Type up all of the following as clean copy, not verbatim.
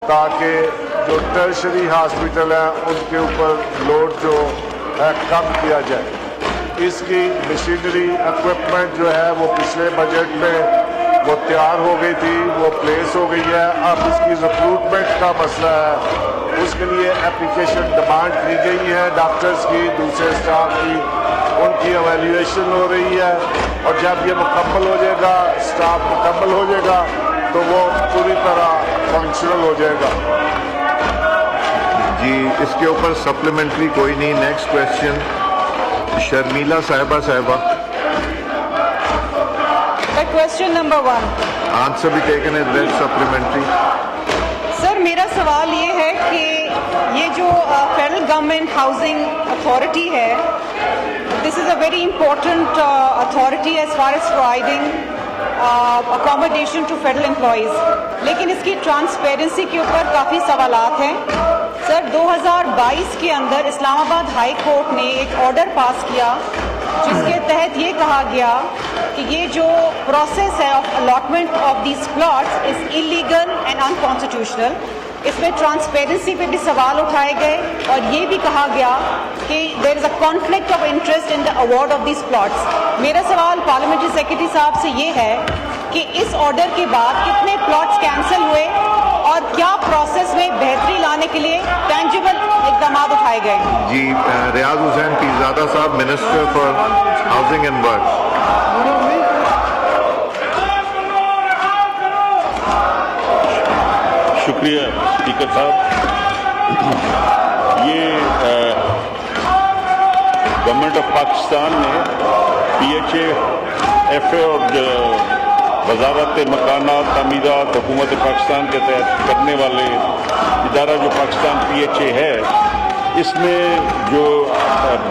تاکہ جو tertiary hospital ہیں ان کے اوپر لوڈ جو ہے کم کیا جائے. اس کی مشینری ایکوپمنٹ جو ہے وہ پچھلے بجٹ میں وہ تیار ہو گئی تھی, وہ پلیس ہو گئی ہے. اب اس کی ریکروٹمنٹ کا مسئلہ ہے, اس کے لیے اپلیکیشن ڈیمانڈ کی گئی ہے ڈاکٹرز کی, دوسرے اسٹاف کی, ان کی ایویلیویشن ہو رہی ہے. اور جب یہ مکمل ہو جائے گا, اسٹاف مکمل ہو جائے گا, تو وہ پوری طرح فنکشنل ہو جائے گا. جی اس کے اوپر سپلیمنٹری کوئی نہیں. نیکسٹ کویشچن شرمیلا صاحبہ. Question number 1. آنسر بھی ٹیکن ہے ریڈ سپلیمنٹری. سر میرا سوال یہ ہے کہ یہ جو فیڈرل گورنمنٹ ہاؤسنگ اتھارٹی ہے, this is a very important authority as far as providing accommodation to federal employees, لیکن اس کی ٹرانسپیرنسی کے اوپر کافی سوالات ہیں. سر 2022 کے اندر اسلام آباد ہائی کورٹ نے ایک آرڈر پاس کیا جس کے تحت یہ کہا گیا کہ یہ جو پروسیس ہے of allotment of these plots is illegal and unconstitutional. اس میں ٹرانسپیرنسی پہ بھی سوال اٹھائے گئے اور یہ بھی کہا گیا کہ there is a conflict of interest in the award of these plots. میرا سوال پارلیمنٹری سیکرٹری صاحب سے یہ ہے کہ اس آرڈر کے بعد کتنے پلاٹس کینسل ہوئے اور کیا پروسیس میں بہتری لانے کے لیے ٹینجیبل اقدامات اٹھائے گئے. جی ریاض حسین پیرزادہ صاحب, minister for housing and work. شکریہ اسپیکر صاحب. یہ گورنمنٹ آف پاکستان نے P H A F A اور وزارت مکانات تعمیرات حکومت پاکستان کے تحت کرنے والے ادارہ جو پاکستان پی ایچ اے ہے, اس میں جو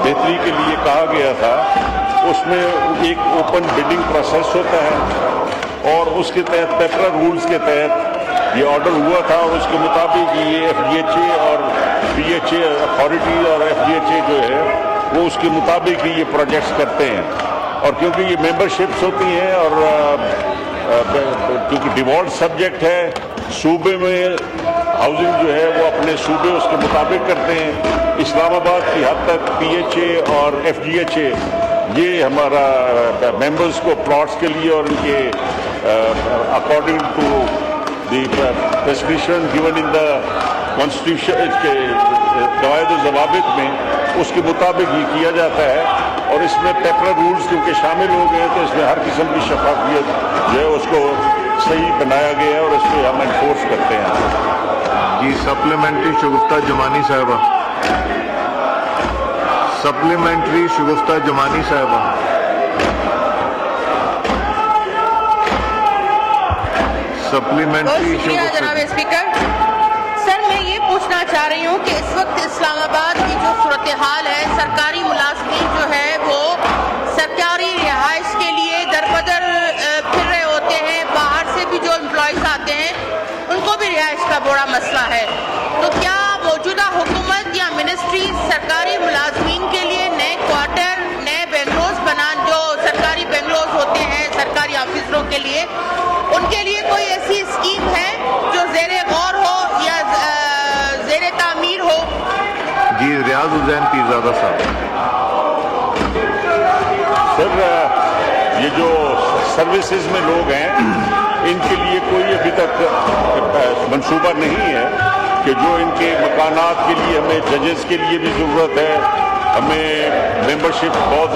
بہتری کے لیے کہا گیا تھا اس میں ایک اوپن بڈنگ پروسیس ہوتا ہے اور اس کے تحت پیپرا رولز کے تحت یہ آرڈر ہوا تھا اور اس کے مطابق یہ ایف ڈی ایچ اے اور پی ایچ اے اتھارٹی اور ایف ڈی ایچ اے جو ہے وہ اس کے مطابق ہی یہ پروجیکٹس کرتے ہیں. اور کیونکہ یہ ممبر شپس ہوتی ہیں اور کیونکہ ڈیوالٹ سبجیکٹ ہے, صوبے میں ہاؤسنگ جو ہے وہ اپنے صوبے اس کے مطابق کرتے ہیں. اسلام آباد کی حد تک پی ایچ اے اور ایف ڈی ایچ اے یہ ہمارا ممبرس کو پلاٹس کے لیے اور ان کے according to the prescription given in the constitution کے قواعد و ضوابط میں اس کے مطابق یہ کیا جاتا ہے. اور اس میں پیپر رولز کیونکہ شامل ہو گئے تو اس میں ہر قسم کی شفافیت جو ہے اس کو صحیح بنایا گیا ہے اور اس پہ ہم انفورس کرتے ہیں. جی سپلیمنٹری شگفتہ جمانی صاحبہ. سپلیمنٹری شگفتہ جمانی صاحبہ. سپلیمنٹری شکریہ جناب اسپیکر. سر میں یہ پوچھنا چاہ رہی ہوں کہ اس وقت اسلام آباد کی جو صورتحال ہے, سرکاری ملازمین جو ہے وہ سرکاری رہائش کے لیے در بدر پھر رہے ہوتے ہیں. باہر سے بھی جو امپلائیز آتے ہیں ان کو بھی رہائش کا بڑا مسئلہ ہے. تو کیا موجودہ حکومت یا منسٹری سرکاری ملازمین کے لیے نئے کوارٹر, نئے بنگلوز جو سرکاری بنگلوز ہوتے ہیں سرکاری آفیسروں کے لیے, ان کے لیے کوئی ایسی اسکیم ہے جو زیر غور ہو یا زیر تعمیر ہو؟ جی ریاض حسین پیرزادہ صاحب. سر یہ جو سروسز میں لوگ ہیں ان کے لیے کوئی ابھی تک منصوبہ نہیں ہے کہ جو ان کے مکانات کے لیے ہمیں ججز کے لیے بھی ضرورت ہے, ہمیں ممبرشپ بہت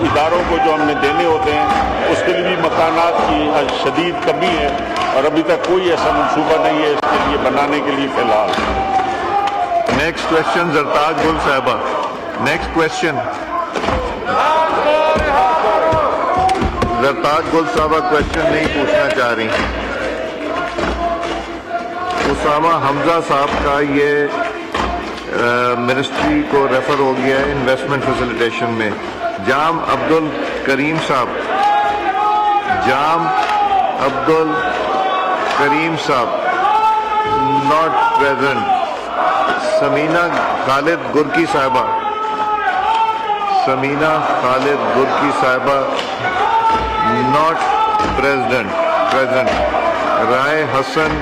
اداروں کو جو ہم نے دینے ہوتے ہیں اس کے لیے بھی مکانات کی شدید کمی ہے اور ابھی تک کوئی ایسا منصوبہ نہیں ہے اس کے لیے بنانے کے لیے فی الحال. نیکسٹ کویشچن زرتاج گل صاحبہ. نیکسٹ کویشچن زرتاج گل صاحبہ کویشچن نہیں پوچھنا چاہ رہی. اسامہ حمزہ صاحب کا یہ منسٹری کو ریفر ہو گیا ہے انویسٹمنٹ فیسیلیٹیشن میں. جام عبد الکریم صاحب. جام عبد الکریم صاحب ناٹ پریزنٹ. سمینہ خالد گرکی صاحبہ. سمینہ خالد گرکی صاحبہ ناٹ پریزنٹ. Rai Hasan